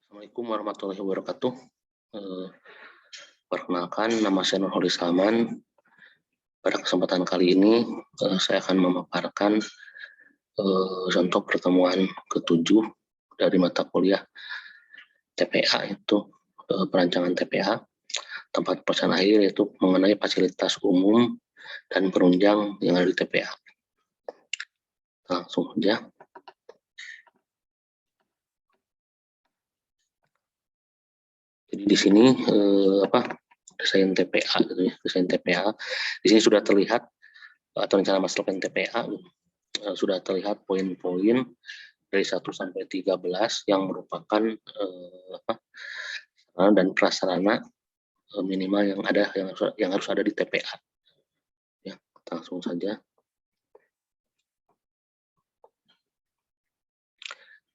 Assalamualaikum warahmatullahi wabarakatuh. Perkenalkan, nama saya Nurholis Salman. Pada kesempatan kali ini, saya akan memaparkan contoh pertemuan ke-7 dari mata kuliah TPA, itu perancangan TPA, tempat pesan air, yaitu mengenai fasilitas umum dan penunjang yang ada di TPA. Langsung saja. Jadi di sini desain TPA gitu ya, desain TPA. Di sini sudah terlihat atau rencana master plan TPA sudah terlihat poin-poin dari 1 sampai 13 yang merupakan sarana dan prasarana minimal yang harus ada di TPA. Ya, langsung saja.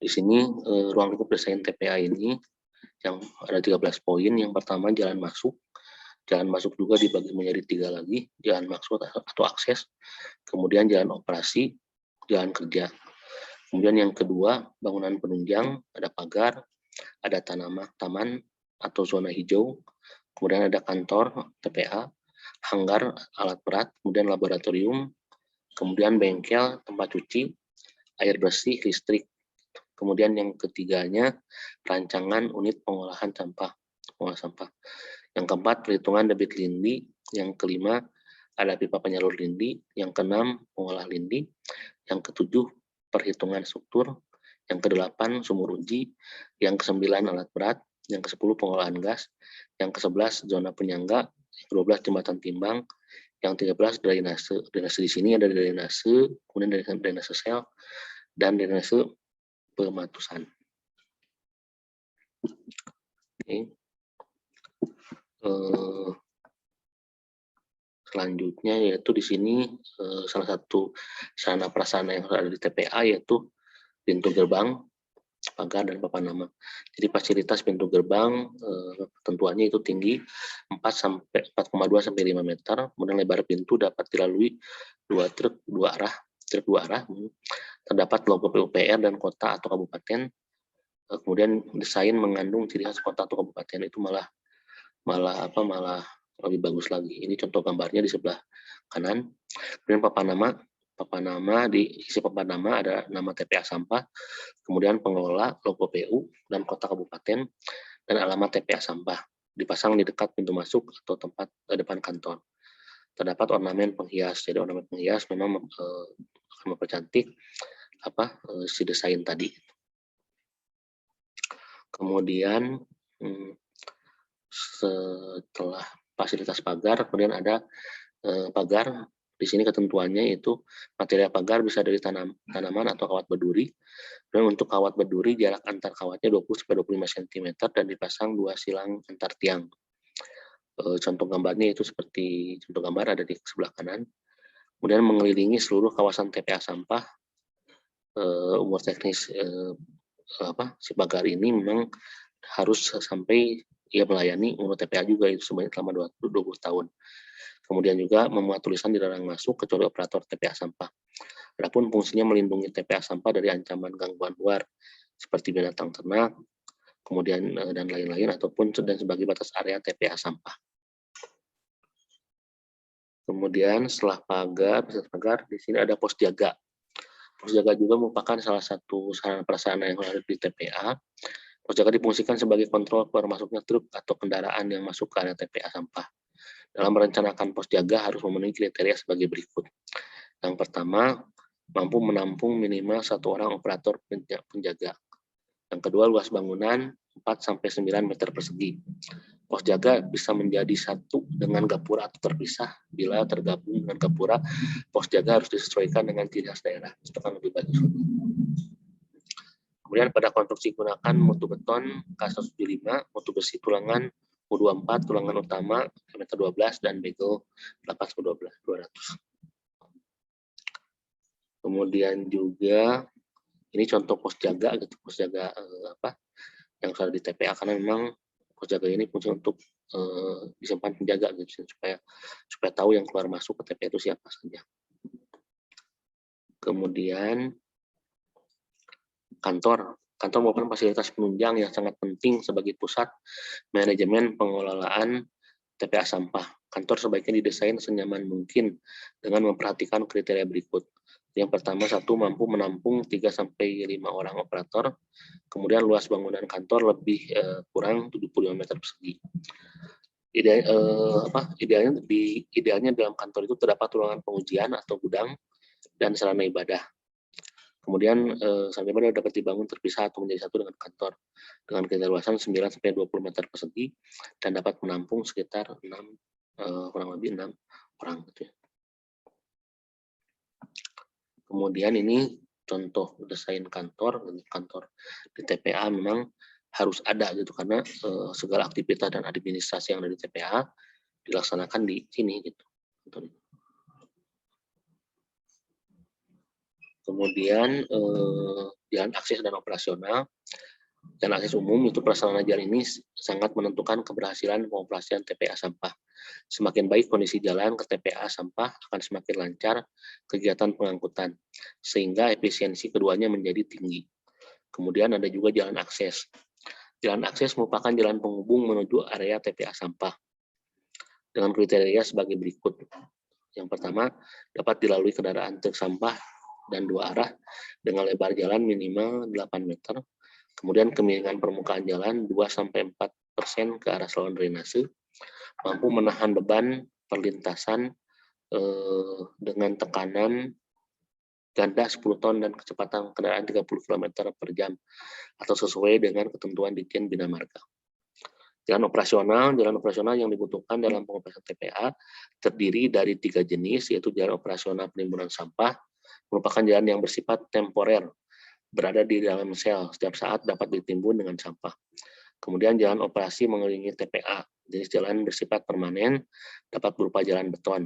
Di sini ruang lingkup desain TPA ini yang ada 13 poin. Yang pertama, jalan masuk. Jalan masuk juga dibagi menjadi 3 lagi, jalan masuk atau akses, kemudian jalan operasi, jalan kerja. Kemudian yang kedua, bangunan penunjang, ada pagar, ada taman atau zona hijau, kemudian ada kantor TPA, hanggar alat berat, kemudian laboratorium, kemudian bengkel, tempat cuci, air bersih, listrik. Kemudian yang ketiganya, rancangan unit pengolahan sampah. Yang keempat, perhitungan debit lindi. Yang kelima, ada pipa penyalur lindi. Yang keenam, pengolah lindi. Yang ketujuh, perhitungan struktur. Yang kedelapan, sumur uji. Yang kesembilan, alat berat. Yang ke-10, pengolahan gas. Yang ke-11, zona penyangga. Yang ke-12, jembatan timbang. Yang 13, drainase. Drainase di sini ada drainase, kemudian drainase sel, dan drainase pematusan. Oke. Selanjutnya yaitu di sini salah satu sarana prasarana yang ada di TPA yaitu pintu gerbang, pagar, dan papan nama. Jadi fasilitas pintu gerbang ketentuannya itu tinggi 4,2 sampai 5 meter, kemudian lebar pintu dapat dilalui truk dua arah. Terdapat logo PUPR dan kota atau kabupaten. Kemudian desain mengandung ciri khas kota atau kabupaten, itu malah lebih bagus lagi. Ini contoh gambarnya di sebelah kanan. Kemudian papan nama, di sisi papan nama ada nama TPA sampah, kemudian pengelola, logo PU dan kota kabupaten, dan alamat TPA sampah dipasang di dekat pintu masuk atau tempat depan kantor. Terdapat ornamen penghias. Jadi ornamen penghias memang akan mempercantik si desain tadi. Kemudian setelah fasilitas pagar, kemudian ada pagar. Di sini ketentuannya itu material pagar bisa dari tanaman atau kawat berduri. Dan untuk kawat berduri, jarak antar kawatnya 20-25 cm dan dipasang 2 silang antar tiang. Contoh gambarnya itu seperti contoh gambar ada di sebelah kanan. Kemudian mengelilingi seluruh kawasan TPA sampah. Umur teknis si pagar ini memang harus sampai ia melayani umur TPA juga, itu selama 20 tahun. Kemudian juga memuat tulisan dilarang masuk kecuali operator TPA sampah. Adapun fungsinya melindungi TPA sampah dari ancaman gangguan luar seperti binatang ternak, kemudian dan lain-lain, ataupun dan sebagai batas area TPA sampah. Kemudian setelah pagar di sini ada pos jaga. Pos jaga juga merupakan salah satu sarana prasarana yang ada di TPA. Pos jaga difungsikan sebagai kontrol keluar masuknya truk atau kendaraan yang masuk ke area TPA sampah. Dalam merencanakan pos jaga harus memenuhi kriteria sebagai berikut. Yang pertama, mampu menampung minimal 1 orang operator penjaga. Yang kedua, luas bangunan 4-9 meter persegi. Pos jaga bisa menjadi satu dengan gapura atau terpisah. Bila tergabung dengan gapura, pos jaga harus disesuaikan dengan ciri khas daerah. Itu akan lebih bagus. Kemudian pada konstruksi gunakan mutu beton K175, mutu besi tulangan U24, tulangan utama diameter 12 dan begel 8/200. Kemudian juga ini contoh pos jaga gitu, pos jaga yang ada di TPA, karena memang pos jaga ini fungsi untuk disimpan penjaga gitu, supaya tahu yang keluar masuk ke TPA itu siapa saja. Kemudian kantor Kantor merupakan fasilitas penunjang yang sangat penting sebagai pusat manajemen pengelolaan TPA sampah. Kantor sebaiknya didesain senyaman mungkin dengan memperhatikan kriteria berikut. Yang pertama, satu, mampu menampung 3-5 orang operator. Kemudian luas bangunan kantor lebih kurang 75 meter persegi. Idealnya dalam kantor itu terdapat ruangan pengujian atau gudang dan sarana ibadah. Kemudian sarana ibadah dapat dibangun terpisah atau menjadi satu dengan kantor dengan keluasan 9-20 meter persegi dan dapat menampung sekitar kurang lebih 6 orang gitu ya. Kemudian ini contoh desain kantor di TPA memang harus ada gitu karena segala aktivitas dan administrasi yang ada di TPA dilaksanakan di sini gitu. Kemudian jalan akses dan operasional. Jalan akses umum itu prasarana jalan ini sangat menentukan keberhasilan pengoperasian TPA sampah. Semakin baik kondisi jalan ke TPA sampah akan semakin lancar kegiatan pengangkutan, sehingga efisiensi keduanya menjadi tinggi. Kemudian ada juga jalan akses. Jalan akses merupakan jalan penghubung menuju area TPA sampah dengan kriteria sebagai berikut. Yang pertama, dapat dilalui kendaraan truk sampah dan 2 arah dengan lebar jalan minimal 8 meter. Kemudian kemiringan permukaan jalan 2-4% ke arah saluran drainase, mampu menahan beban perlintasan dengan tekanan ganda 10 ton dan kecepatan kendaraan 30 km per jam atau sesuai dengan ketentuan Ditjen Bina Marga. Jalan operasional yang dibutuhkan dalam pengoperasian TPA terdiri dari 3 jenis, yaitu jalan operasional penimbunan sampah, merupakan jalan yang bersifat temporer, berada di dalam sel, setiap saat dapat ditimbun dengan sampah. Kemudian jalan operasi mengelilingi TPA, jenis jalan bersifat permanen, dapat berupa jalan beton,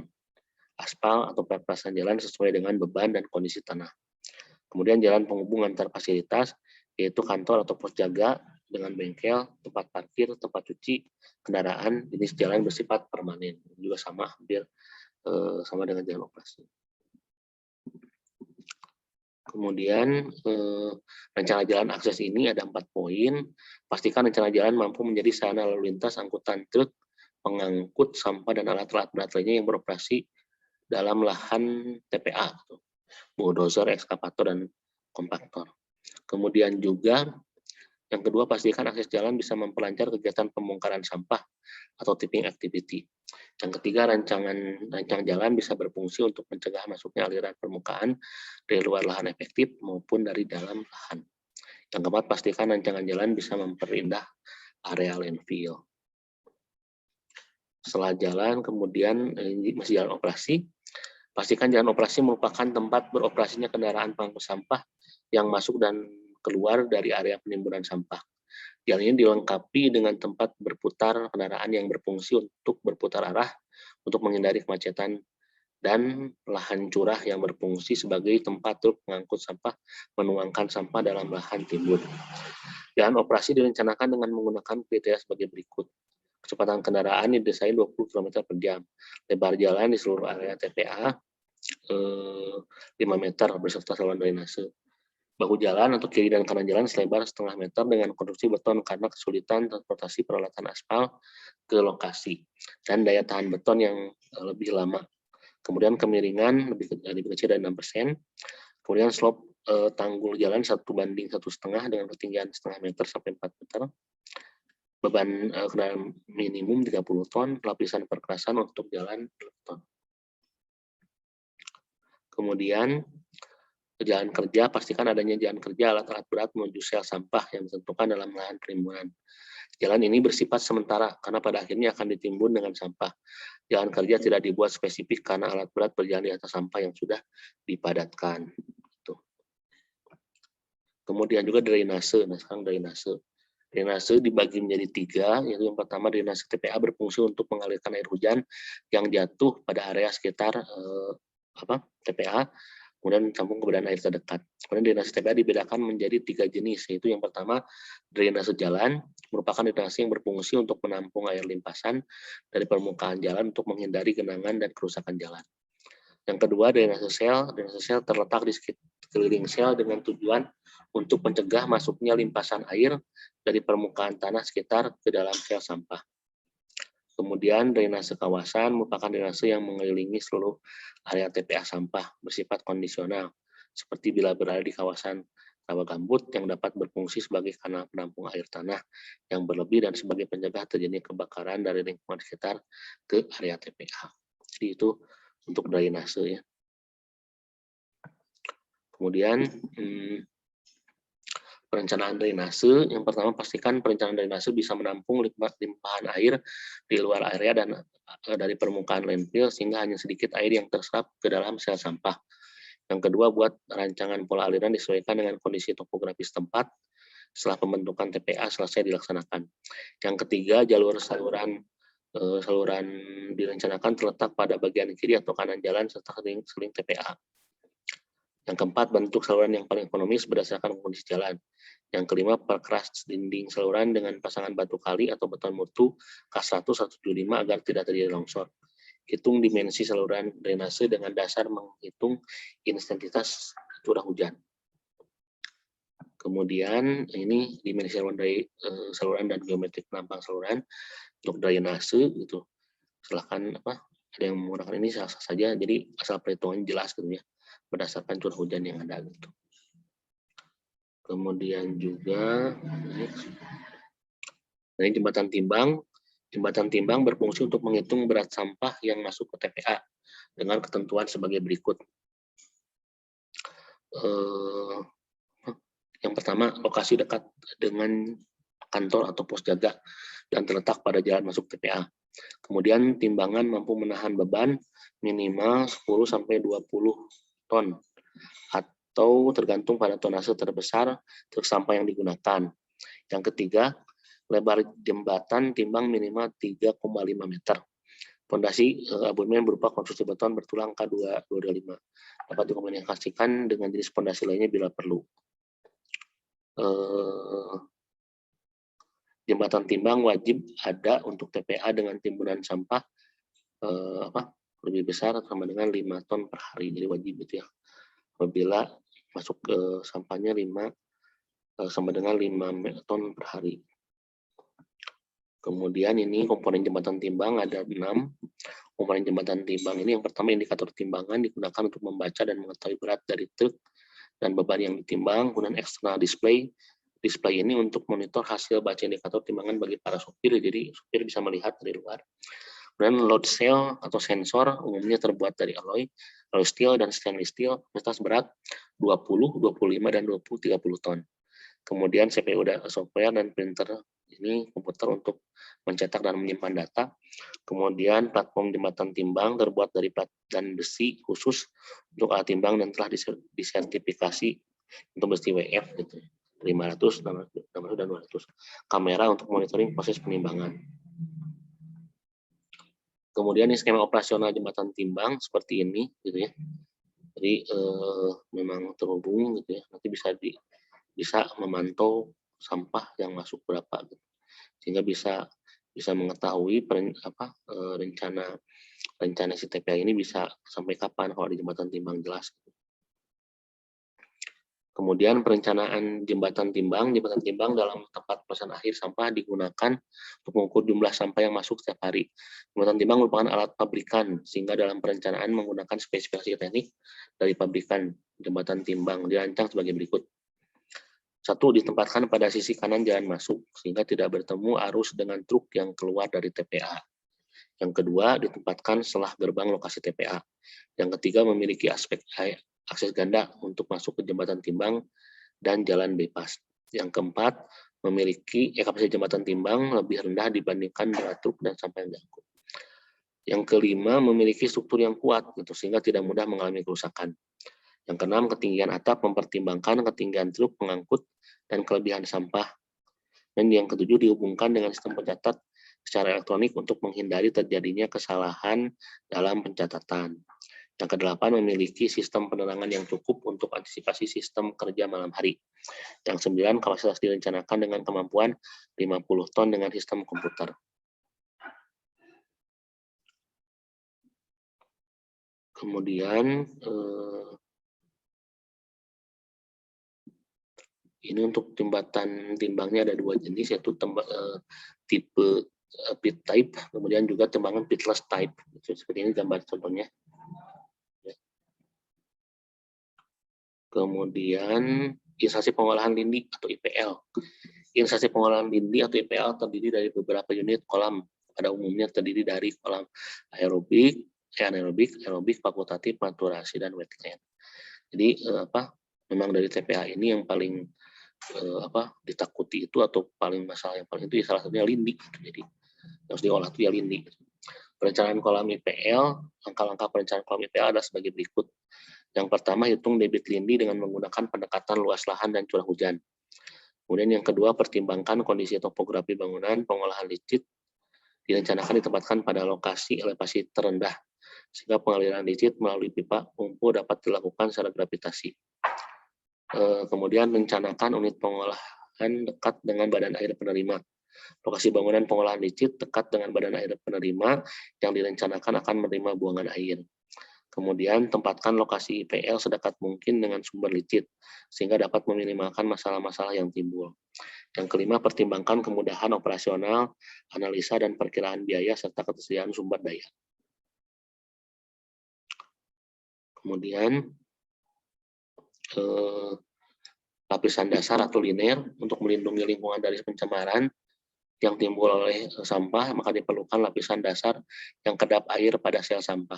aspal, atau perasan jalan sesuai dengan beban dan kondisi tanah. Kemudian jalan penghubung antar fasilitas, yaitu kantor atau pos jaga dengan bengkel, tempat parkir, tempat cuci kendaraan, jenis jalan bersifat permanen. Juga hampir sama dengan jalan operasi. Kemudian rencana jalan akses ini ada 4 poin. Pastikan rencana jalan mampu menjadi sarana lalu lintas angkutan truk, pengangkut sampah dan alat-alat berat lainnya yang beroperasi dalam lahan TPA, bulldozer, ekskavator, dan kompaktor. Kemudian juga yang kedua, pastikan akses jalan bisa memperlancar kegiatan pembongkaran sampah atau tipping activity. Yang ketiga, rancang jalan bisa berfungsi untuk mencegah masuknya aliran permukaan dari luar lahan efektif maupun dari dalam lahan. Yang keempat, pastikan rancangan jalan bisa memperindah area landfill. Setelah jalan, kemudian masih jalan operasi. Pastikan jalan operasi merupakan tempat beroperasinya kendaraan pengangkut sampah yang masuk dan keluar dari area penimbunan sampah. Jalan ini dilengkapi dengan tempat berputar kendaraan yang berfungsi untuk berputar arah untuk menghindari kemacetan dan lahan curah yang berfungsi sebagai tempat truk pengangkut sampah menuangkan sampah dalam lahan timbun. Jalan operasi direncanakan dengan menggunakan kriteria sebagai berikut. Kecepatan kendaraan didesain 20 km per jam. Lebar jalan di seluruh area TPA 5 meter beserta saluran drainase. Bahu jalan atau kiri dan kanan jalan selebar setengah meter dengan konstruksi beton karena kesulitan transportasi peralatan aspal ke lokasi dan daya tahan beton yang lebih lama. Kemudian kemiringan lebih kecil dari 6%. Kemudian slope tanggul jalan 1:1,5 dengan ketinggian setengah meter sampai 4 meter. Beban kendaraan minimum 30 ton, lapisan perkerasan untuk jalan 2 ton. Kemudian jalan kerja, pastikan adanya jalan kerja alat-alat berat menuju sel sampah yang ditentukan dalam lahan penimbunan. Jalan ini bersifat sementara karena pada akhirnya akan ditimbun dengan sampah. Jalan kerja tidak dibuat spesifik karena alat berat berjalan di atas sampah yang sudah dipadatkan. Kemudian juga drainase. Nah, sekarang drainase. Drainase dibagi menjadi 3, yaitu yang pertama drainase TPA berfungsi untuk mengalirkan air hujan yang jatuh pada area sekitar TPA, kemudian campur ke badan air terdekat. Kemudian drainase TPA dibedakan menjadi 3 jenis, yaitu yang pertama drainase jalan, merupakan drainase yang berfungsi untuk menampung air limpasan dari permukaan jalan untuk menghindari genangan dan kerusakan jalan. Yang kedua drainase sel terletak di sekeliling sel dengan tujuan untuk mencegah masuknya limpasan air dari permukaan tanah sekitar ke dalam sel sampah. Kemudian drainase kawasan merupakan drainase yang mengelilingi seluruh area TPA sampah bersifat kondisional, seperti bila berada di kawasan rawa gambut yang dapat berfungsi sebagai kanal penampung air tanah yang berlebih dan sebagai pencegah terjadinya kebakaran dari lingkungan sekitar ke area TPA. Jadi itu untuk drainase ya. Kemudian perencanaan drainase, yang pertama pastikan perencanaan drainase bisa menampung limpahan air di luar area dan dari permukaan landfill sehingga hanya sedikit air yang terserap ke dalam sel sampah. Yang kedua, buat rancangan pola aliran disesuaikan dengan kondisi topografis tempat setelah pembentukan TPA selesai dilaksanakan. Yang ketiga, jalur saluran direncanakan terletak pada bagian kiri atau kanan jalan serta seling TPA. Yang keempat, bentuk saluran yang paling ekonomis berdasarkan kondisi jalan. Yang kelima, perkeras dinding saluran dengan pasangan batu kali atau beton mutu K100-175 agar tidak terjadi longsor. Hitung dimensi saluran drainase dengan dasar menghitung intensitas curah hujan. Kemudian ini dimensi saluran dan geometri penampang saluran untuk drainase gitu. Silahkan ada yang menggunakan ini sah saja. Jadi asal perhitungannya jelas gitu ya, berdasarkan curah hujan yang ada gitu. Kemudian juga ini jembatan timbang. Jembatan timbang berfungsi untuk menghitung berat sampah yang masuk ke TPA dengan ketentuan sebagai berikut. Yang pertama, lokasi dekat dengan kantor atau pos jaga dan terletak pada jalan masuk TPA. Kemudian timbangan mampu menahan beban minimal 10-20 ton atau tergantung pada tonase terbesar truk sampah yang digunakan. Yang ketiga, lebar jembatan timbang minimal 3,5 meter. Fondasi abonemen berupa konstruksi beton bertulang K225. Dapat dikomunikasikan dengan jenis fondasi lainnya bila perlu. Jembatan timbang wajib ada untuk TPA dengan timbunan sampah lebih besar sama dengan 5 ton per hari. Jadi wajib itu ya. Apabila masuk ke sampahnya 5 sama dengan 5 ton per hari. Kemudian ini komponen jembatan timbang ada 6. Komponen jembatan timbang ini yang pertama indikator timbangan digunakan untuk membaca dan mengetahui berat dari truk dan beban yang ditimbang. Kemudian external display. Display ini untuk monitor hasil baca indikator timbangan bagi para sopir. Jadi sopir bisa melihat dari luar. Kemudian load cell atau sensor umumnya terbuat dari alloy steel dan stainless steel. Kapasitas berat 20, 25 dan 30 ton. Kemudian CPU software dan printer ini komputer untuk mencetak dan menyimpan data. Kemudian platform jembatan timbang terbuat dari plat dan besi khusus untuk alat timbang dan telah disertifikasi untuk besi WF gitu. 500, 600 dan 200. Kamera untuk monitoring proses penimbangan. Kemudian ini skema operasional jembatan timbang seperti ini gitu ya. Jadi memang terhubung gitu ya. Nanti bisa memantau sampah yang masuk berapa gitu. Sehingga bisa mengetahui rencana si TPA ini bisa sampai kapan kalau di jembatan timbang jelas. Kemudian perencanaan jembatan timbang dalam tempat pelepasan akhir sampah digunakan untuk mengukur jumlah sampah yang masuk setiap hari. Jembatan timbang merupakan alat pabrikan sehingga dalam perencanaan menggunakan spesifikasi teknik dari pabrikan jembatan timbang dirancang sebagai berikut. 1. Ditempatkan pada sisi kanan jalan masuk, sehingga tidak bertemu arus dengan truk yang keluar dari TPA. Yang kedua, ditempatkan setelah gerbang lokasi TPA. Yang ketiga, memiliki akses ganda untuk masuk ke jembatan timbang dan jalan bypass. Yang keempat, memiliki kapasitas jembatan timbang lebih rendah dibandingkan berat truk dan sampah yang diangkut. Yang kelima, memiliki struktur yang kuat, sehingga tidak mudah mengalami kerusakan. Yang keenam, ketinggian atap mempertimbangkan ketinggian truk pengangkut dan kelebihan sampah. Dan yang ketujuh, dihubungkan dengan sistem pencatat secara elektronik untuk menghindari terjadinya kesalahan dalam pencatatan. Yang kedelapan, memiliki sistem penerangan yang cukup untuk antisipasi sistem kerja malam hari. Yang sembilan, kapasitas direncanakan dengan kemampuan 50 ton dengan sistem komputer. Kemudian Ini untuk timbangnya ada 2 jenis, yaitu tipe pit type, kemudian juga timbangan pitless type. Seperti ini gambar contohnya. Kemudian instalasi pengolahan lindi atau IPL. Instalasi pengolahan lindi atau IPL terdiri dari beberapa unit kolam. Pada umumnya terdiri dari kolam aerobik, aerobik, fakultatif, maturasi, dan wetland. Jadi memang dari TPA ini yang paling ditakuti itu, atau paling masalah yang paling itu salah satunya lindi. Jadi harus diolah itu ya lindi. Perencanaan kolam IPL, langkah-langkah perencanaan kolam IPL adalah sebagai berikut. Yang pertama, hitung debit lindi dengan menggunakan pendekatan luas lahan dan curah hujan. Kemudian yang kedua, pertimbangkan kondisi topografi bangunan, pengolahan licit direncanakan ditempatkan pada lokasi elevasi terendah, sehingga pengaliran licit melalui pipa lumpur dapat dilakukan secara gravitasi. Kemudian rencanakan unit pengolahan dekat dengan badan air penerima. Lokasi bangunan pengolahan licit dekat dengan badan air penerima yang direncanakan akan menerima buangan air. Kemudian tempatkan lokasi IPL sedekat mungkin dengan sumber licit, sehingga dapat meminimalkan masalah-masalah yang timbul. Yang kelima, pertimbangkan kemudahan operasional, analisa dan perkiraan biaya, serta ketersediaan sumber daya. Kemudian, lapisan dasar atau liner untuk melindungi lingkungan dari pencemaran yang timbul oleh sampah, maka diperlukan lapisan dasar yang kedap air pada sel sampah.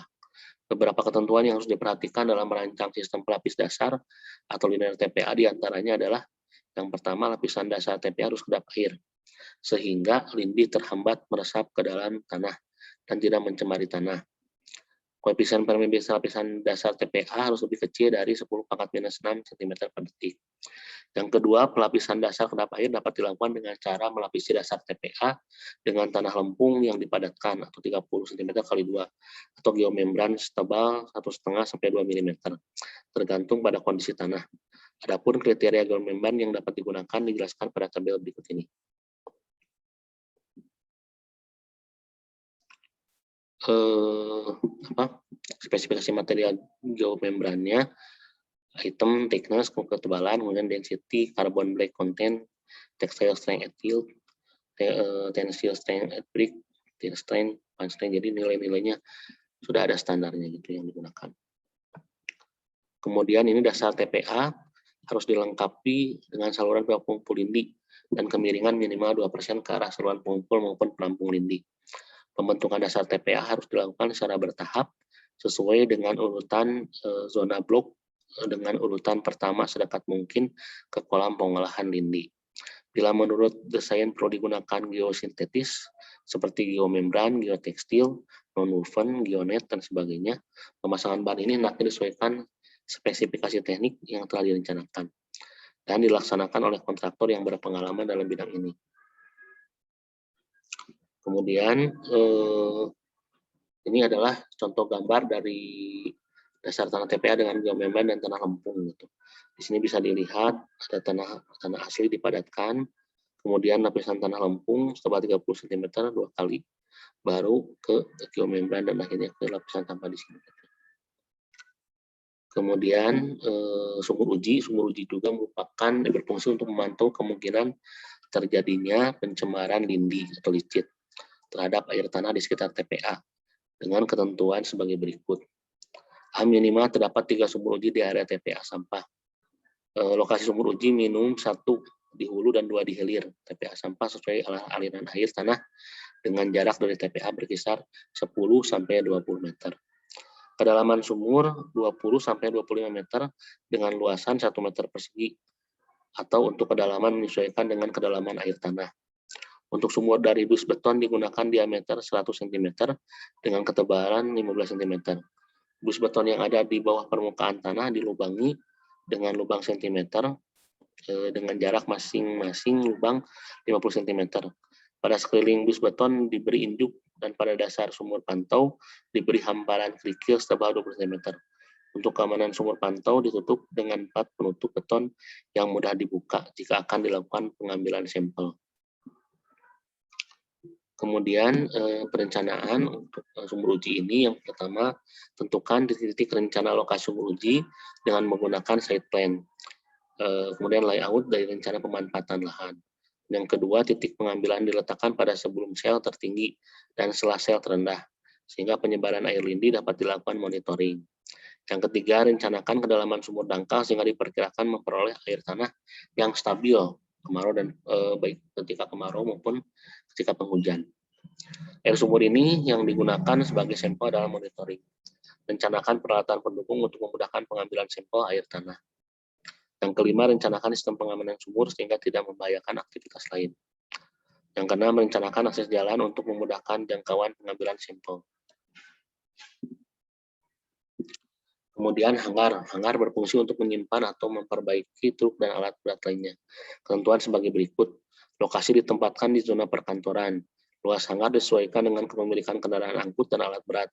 Beberapa ketentuan yang harus diperhatikan dalam merancang sistem pelapis dasar atau liner TPA diantaranya adalah yang pertama, lapisan dasar TPA harus kedap air, sehingga lindi terhambat meresap ke dalam tanah dan tidak mencemari tanah. Koefisien permeabilitas lapisan dasar TPA harus lebih kecil dari 10⁻⁻6 cm per detik. Yang kedua, pelapisan dasar kedap air dapat dilakukan dengan cara melapisi dasar TPA dengan tanah lempung yang dipadatkan atau 30 cm x 2 atau geomembran setebal 1,5 sampai 2 mm, tergantung pada kondisi tanah. Adapun kriteria geomembran yang dapat digunakan dijelaskan pada tabel berikut ini. Spesifikasi material geomembrannya, item, thickness, ketebalan, kemudian density, carbon black content, textile strength at yield, tensile strength at brick, thin strength, fine strength. Jadi nilai-nilainya sudah ada standarnya gitu yang digunakan. Kemudian ini dasar TPA harus dilengkapi dengan saluran pengumpul lindi dan kemiringan minimal 2% ke arah saluran pengumpul maupun penampung lindi. Pembentukan dasar TPA harus dilakukan secara bertahap sesuai dengan urutan zona blok dengan urutan pertama sedekat mungkin ke kolam pengolahan lindi. Bila menurut desain perlu digunakan geosintetis seperti geomembran, geotekstil, nonwoven, geonet, dan sebagainya, pemasangan bahan ini hendaknya disesuaikan spesifikasi teknik yang telah direncanakan dan dilaksanakan oleh kontraktor yang berpengalaman dalam bidang ini. Kemudian ini adalah contoh gambar dari dasar tanah TPA dengan geomembran dan tanah lempung gitu. Di sini bisa dilihat ada tanah asli dipadatkan, kemudian lapisan tanah lempung setebal 30 cm 2 kali, baru ke geomembran dan akhirnya ke lapisan sampah di sini. Kemudian sumur uji juga merupakan berfungsi untuk memantau kemungkinan terjadinya pencemaran lindi atau licit terhadap air tanah di sekitar TPA dengan ketentuan sebagai berikut. Minimal terdapat 3 sumur uji di area TPA sampah. Lokasi sumur uji minimum 1 di hulu dan 2 di hilir TPA sampah sesuai aliran air tanah dengan jarak dari TPA berkisar 10 sampai 20 meter. Kedalaman sumur 20 sampai 25 meter dengan luasan 1 meter persegi atau untuk kedalaman menyesuaikan dengan kedalaman air tanah. Untuk sumur dari dus beton digunakan diameter 100 cm dengan ketebalan 15 cm. Dus beton yang ada di bawah permukaan tanah dilubangi dengan lubang cm dengan jarak masing-masing lubang 50 cm. Pada sekeliling dus beton diberi induk dan pada dasar sumur pantau diberi hamparan kerikil setebal 20 cm. Untuk keamanan sumur pantau ditutup dengan 4 penutup beton yang mudah dibuka jika akan dilakukan pengambilan sampel. Kemudian perencanaan untuk sumur uji ini yang pertama tentukan titik rencana lokasi sumur uji dengan menggunakan site plan. Kemudian layout dari rencana pemanfaatan lahan. Yang kedua, titik pengambilan diletakkan pada sebelum sel tertinggi dan setelah sel terendah, sehingga penyebaran air lindi dapat dilakukan monitoring. Yang ketiga, rencanakan kedalaman sumur dangkal sehingga diperkirakan memperoleh air tanah yang stabil kemarau dan baik ketika kemarau maupun ketika penghujan. Air sumur ini yang digunakan sebagai sampel dalam monitoring. Rencanakan peralatan pendukung untuk memudahkan pengambilan sampel air tanah. Yang kelima, rencanakan sistem pengamanan sumur sehingga tidak membahayakan aktivitas lain. Yang keenam, merencanakan akses jalan untuk memudahkan jangkauan pengambilan sampel. Kemudian hangar berfungsi untuk menyimpan atau memperbaiki truk dan alat berat lainnya. Ketentuan sebagai berikut. Lokasi ditempatkan di zona perkantoran. Luas hangar disesuaikan dengan kepemilikan kendaraan angkut dan alat berat.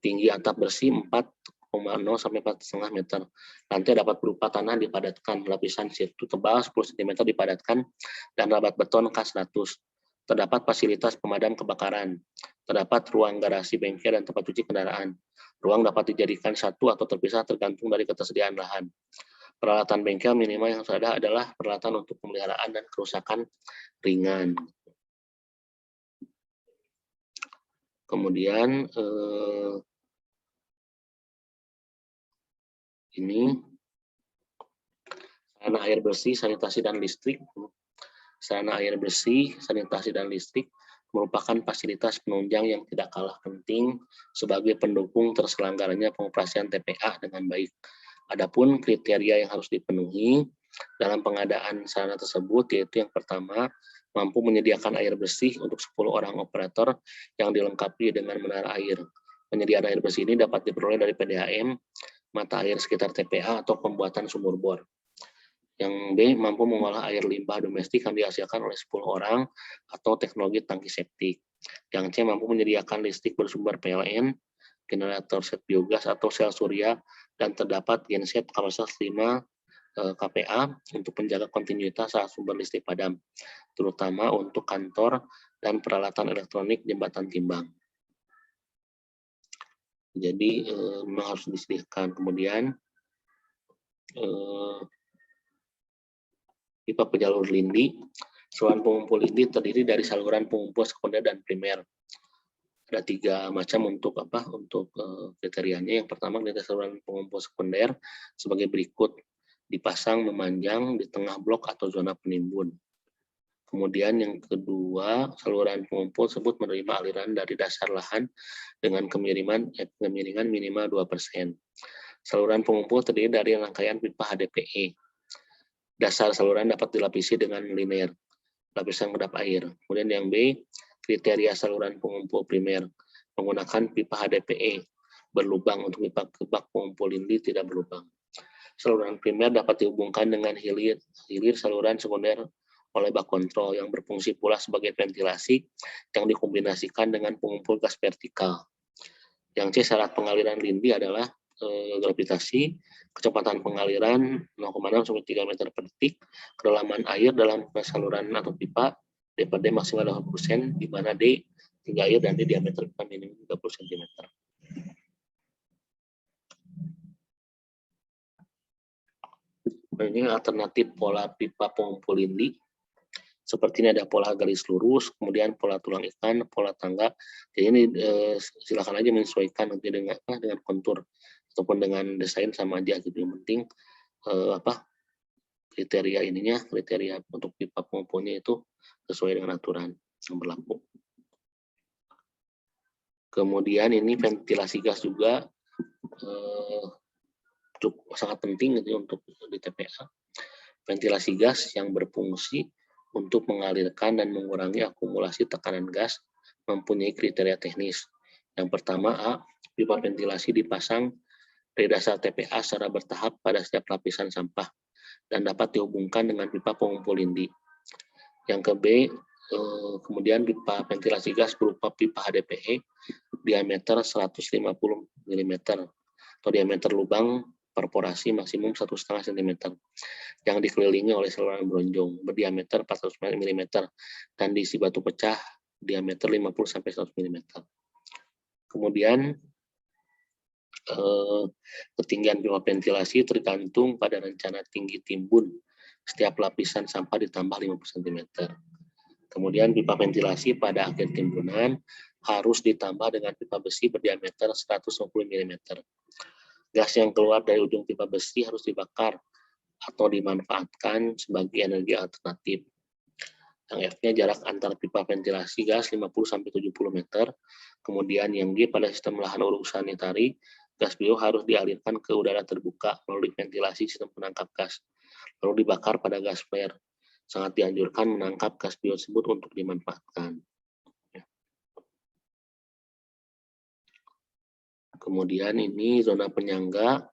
Tinggi atap bersih 4,0 sampai 4,5 meter. Lantai dapat berupa tanah dipadatkan, lapisan sirtu tebal 10 cm dipadatkan, dan rabat beton K100. Terdapat fasilitas pemadam kebakaran. Terdapat ruang garasi bengkel dan tempat cuci kendaraan. Ruang dapat dijadikan satu atau terpisah tergantung dari ketersediaan lahan. Peralatan bengkel minimal yang ada adalah peralatan untuk pemeliharaan dan kerusakan ringan. Kemudian ini sarana air bersih, sanitasi dan listrik. Sarana air bersih, sanitasi dan listrik merupakan fasilitas penunjang yang tidak kalah penting sebagai pendukung terselenggaranya pengoperasian TPA dengan baik. Adapun kriteria yang harus dipenuhi dalam pengadaan sarana tersebut yaitu yang pertama, mampu menyediakan air bersih untuk 10 orang operator yang dilengkapi dengan menara air. Penyediaan air bersih ini dapat diperoleh dari PDAM, mata air sekitar TPA atau pembuatan sumur bor. Yang B, mampu mengolah air limbah domestik yang dihasilkan oleh 10 orang atau teknologi tangki septik. Yang C, mampu menyediakan listrik bersumber PLN, generator set biogas atau sel surya, dan terdapat genset kapasitas 5 kPa untuk menjaga kontinuitas saat sumber listrik padam, terutama untuk kantor dan peralatan elektronik jembatan timbang. Jadi memang harus disediakan. Kemudian pipa pejalur lindi. Saluran pengumpul lindi terdiri dari saluran pengumpul sekunder dan primer. Ada 3 macam untuk kriterianya. Yang pertama, dari saluran pengumpul sekunder sebagai berikut: dipasang memanjang di tengah blok atau zona penimbun. Kemudian yang kedua, saluran pengumpul tersebut menerima aliran dari dasar lahan dengan kemiringan minimal 2%. Saluran pengumpul terdiri dari rangkaian pipa HDPE. Dasar saluran dapat dilapisi dengan liner, lapisan kedap air. Kemudian yang B, kriteria saluran pengumpul primer, menggunakan pipa HDPE berlubang. Untuk pipa bak pengumpul lindi tidak berlubang. Saluran primer dapat dihubungkan dengan hilir saluran sekunder oleh bak kontrol yang berfungsi pula sebagai ventilasi yang dikombinasikan dengan pengumpul gas vertikal. Yang C, syarat pengaliran lindi adalah gravitasi, kecepatan pengaliran 0,6 sampai 3 meter per detik, kedalaman air dalam saluran atau pipa DPD maksimal 20%, di mana D tinggi air dan D diameter pipa minimum 30 cm. Ini alternatif pola pipa pengumpul lindi. Seperti ini ada pola garis lurus, kemudian pola tulang ikan, pola tangga. Jadi ini silakan aja menyesuaikan nanti dengan kontur ataupun dengan desain sama aja gitu. Yang penting kriteria untuk pipa pengumpulnya itu sesuai dengan aturan yang berlaku. Kemudian ini ventilasi gas juga sangat penting gitu untuk di TPA. Ventilasi gas yang berfungsi untuk mengalirkan dan mengurangi akumulasi tekanan gas mempunyai kriteria teknis. Yang pertama, A, pipa ventilasi dipasang dari dasar TPA secara bertahap pada setiap lapisan sampah dan dapat dihubungkan dengan pipa pengumpul lindi. Yang ke B, kemudian pipa ventilasi gas berupa pipa HDPE diameter 150 mm atau diameter lubang perforasi maksimum 1,5 cm yang dikelilingi oleh saluran bronjong berdiameter 400 mm dan diisi batu pecah diameter 50 sampai 100 mm. Kemudian ketinggian pipa ventilasi tergantung pada rencana tinggi timbun Setiap lapisan sampah ditambah 50 cm. Kemudian pipa ventilasi pada akhir timbunan harus ditambah dengan pipa besi berdiameter 150 mm. Gas yang keluar dari ujung pipa besi harus dibakar atau dimanfaatkan sebagai energi alternatif. Yang F-nya jarak antar pipa ventilasi gas 50-70 meter. Kemudian yang G pada sistem lahan uruk sanitari, gas bio harus dialirkan ke udara terbuka melalui ventilasi sistem penangkap gas, lalu dibakar pada gas flare. Sangat dianjurkan menangkap gas bio tersebut untuk dimanfaatkan. Kemudian ini zona penyangga.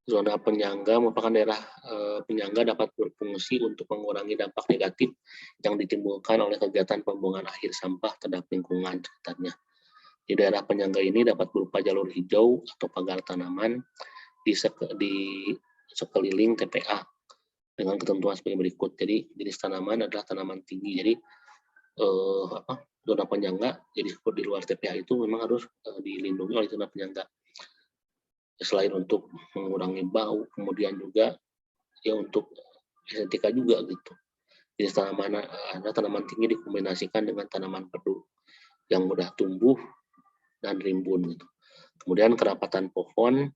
Zona penyangga merupakan daerah penyangga dapat berfungsi untuk mengurangi dampak negatif yang ditimbulkan oleh kegiatan pembuangan akhir sampah terhadap lingkungan sekitarnya. Di daerah penyangga ini dapat berupa jalur hijau atau pagar tanaman di sekeliling TPA dengan ketentuan sebagai berikut. Jadi jenis tanaman adalah tanaman tinggi. Jadi zona penyangga, jadi di luar TPA itu memang harus dilindungi oleh zona penyangga. Selain untuk mengurangi bau, kemudian juga ya untuk estetika juga gitu. Jenis tanaman ada tanaman tinggi dikombinasikan dengan tanaman pedu yang mudah tumbuh dan rimbun gitu. Kemudian kerapatan pohon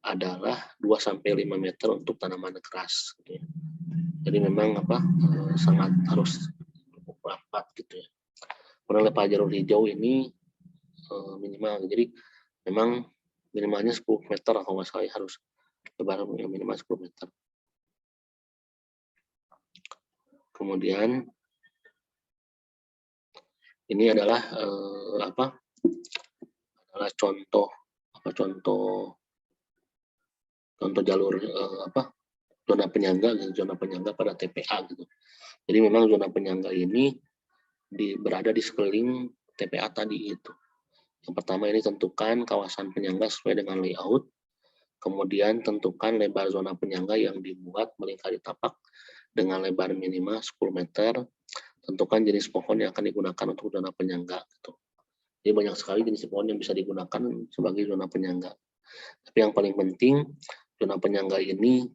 adalah 2-5 meter untuk tanaman keras gitu ya. Jadi memang sangat harus rapat gitu ya. Kemudian lepas jalur hijau ini minimal, jadi memang minimalnya 10 meter kalau nggak salah harus lebar minimal 10 meter. Kemudian ini adalah adalah contoh jalur zona penyangga pada TPA gitu. Jadi memang zona penyangga ini berada di sekeliling TPA tadi itu. Yang pertama ini tentukan kawasan penyangga sesuai dengan layout. Kemudian tentukan lebar zona penyangga yang dibuat melingkari tapak dengan lebar minimal 10 meter. Tentukan jenis pohon yang akan digunakan untuk zona penyangga. Gitu. Jadi banyak sekali jenis pohon yang bisa digunakan sebagai zona penyangga. Tapi yang paling penting, zona penyangga ini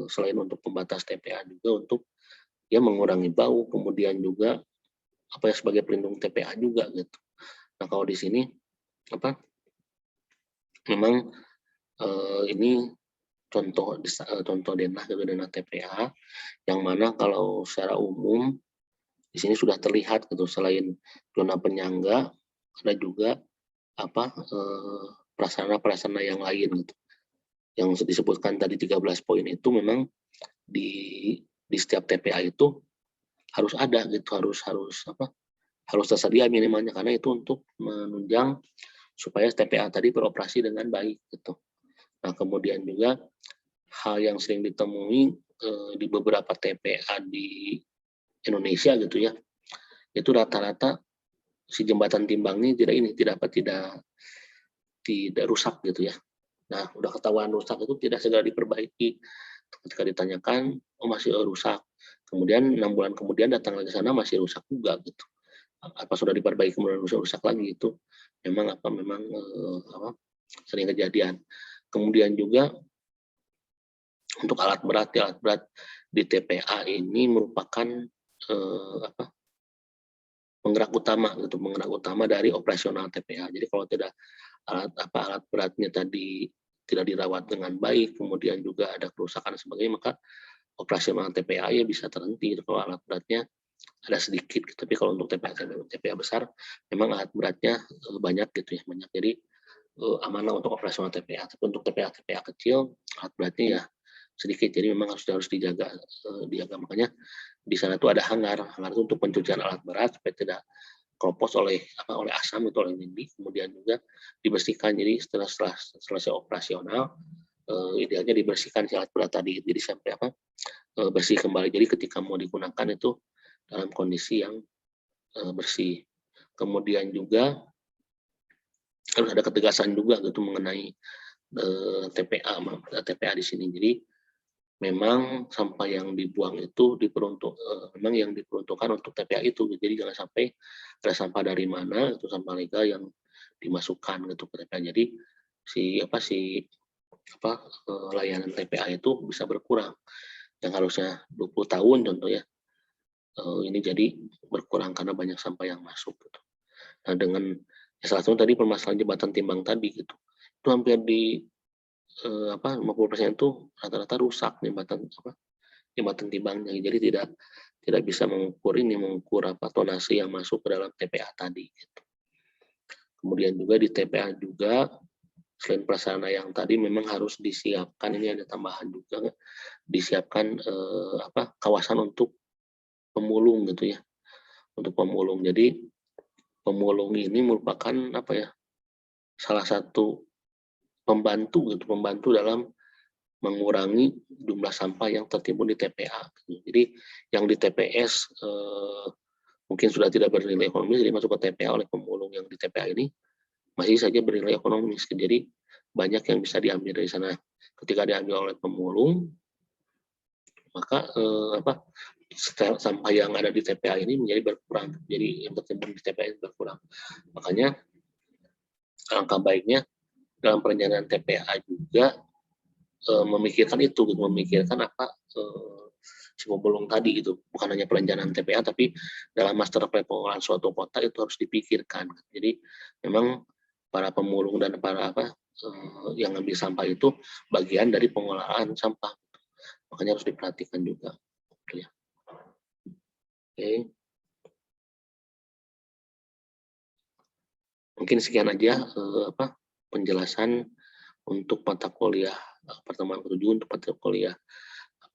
selain untuk pembatas TPA juga untuk mengurangi bau, kemudian juga sebagai pelindung TPA juga gitu. Nah kalau di sini memang ini contoh denah TPA yang mana kalau secara umum di sini sudah terlihat gitu, selain zona penyangga ada juga prasarana yang lain gitu. Yang disebutkan tadi 13 poin itu memang di setiap TPA itu harus ada gitu, harus tersedia minimalnya, karena itu untuk menunjang supaya TPA tadi beroperasi dengan baik gitu. Nah, kemudian juga hal yang sering ditemui di beberapa TPA di Indonesia gitu ya, itu rata-rata si jembatan timbangnya tidak rusak gitu ya. Nah, udah ketahuan rusak itu tidak segera diperbaiki. Ketika ditanyakan, masih rusak. Kemudian 6 bulan kemudian datang lagi ke sana masih rusak juga gitu. Apa sudah diperbaiki kemudian rusak lagi, itu memang sering kejadian. Kemudian juga untuk alat berat di TPA ini merupakan penggerak utama dari operasional TPA. Jadi kalau tidak alat beratnya tadi tidak dirawat dengan baik, kemudian juga ada kerusakan dan sebagainya, maka operasional TPA ya bisa terhenti kalau alat beratnya ada sedikit. Tapi kalau untuk TPA besar memang alat beratnya banyak gitu ya, banyak. Jadi amanah untuk operasional TPA. Tapi untuk TPA kecil alat beratnya ya sedikit, jadi memang harus dijaga. Makanya di sana tuh ada hangar itu untuk pencucian alat berat supaya tidak keropos oleh asam itu, oleh lindi. Kemudian juga dibersihkan, jadi setelah selesai operasional idealnya dibersihkan si alat berat tadi, jadi sampai bersih kembali. Jadi ketika mau digunakan itu dalam kondisi yang bersih. Kemudian juga harus ada ketegasan juga gitu mengenai TPA di sini. Jadi memang sampah yang dibuang itu memang yang diperuntukkan untuk TPA itu. Jadi jangan sampai ada sampah dari mana itu sampah legal yang dimasukkan gitu ke TPA. Jadi layanan TPA itu bisa berkurang. yang harusnya 20 tahun contoh ya, ini jadi berkurang karena banyak sampah yang masuk gitu. Nah dengan ya salah satu tadi permasalahan jembatan timbang tadi gitu, itu hampir di 50% itu rata-rata rusak jembatan timbangnya. Jadi tidak bisa mengukur tonase yang masuk ke dalam TPA tadi gitu. Kemudian juga di TPA juga selain prasarana yang tadi memang harus disiapkan, ini ada tambahan juga, disiapkan kawasan untuk pemulung gitu ya, untuk pemulung. Jadi pemulung ini merupakan salah satu pembantu dalam mengurangi jumlah sampah yang tertimbun di TPA. Jadi yang di TPS mungkin sudah tidak bernilai ekonomis, jadi masuk ke TPA oleh pemulung yang di TPA ini masih saja bernilai ekonomis. Jadi banyak yang bisa diambil dari sana. Ketika diambil oleh pemulung, maka sampah yang ada di TPA ini menjadi berkurang. Jadi yang tertimbun di TPA ini berkurang. Makanya langkah baiknya dalam perencanaan TPA juga memikirkan itu, memikirkan si pemulung tadi itu, bukan hanya perencanaan TPA tapi dalam master plan pengelolaan suatu kota itu harus dipikirkan. Jadi memang para pemulung dan para yang ambil sampah itu bagian dari pengelolaan sampah, makanya harus diperhatikan juga. Oke. Mungkin sekian aja penjelasan untuk mata kuliah pertemuan ke-7 untuk mata kuliah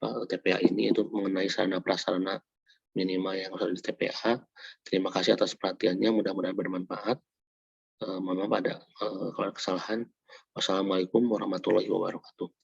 TPA ini, itu mengenai sarana prasarana minimal yang harus ada di TPA. Terima kasih atas perhatiannya, mudah-mudahan bermanfaat. Mohon maaf ada kalau kesalahan. Wassalamualaikum warahmatullahi wabarakatuh.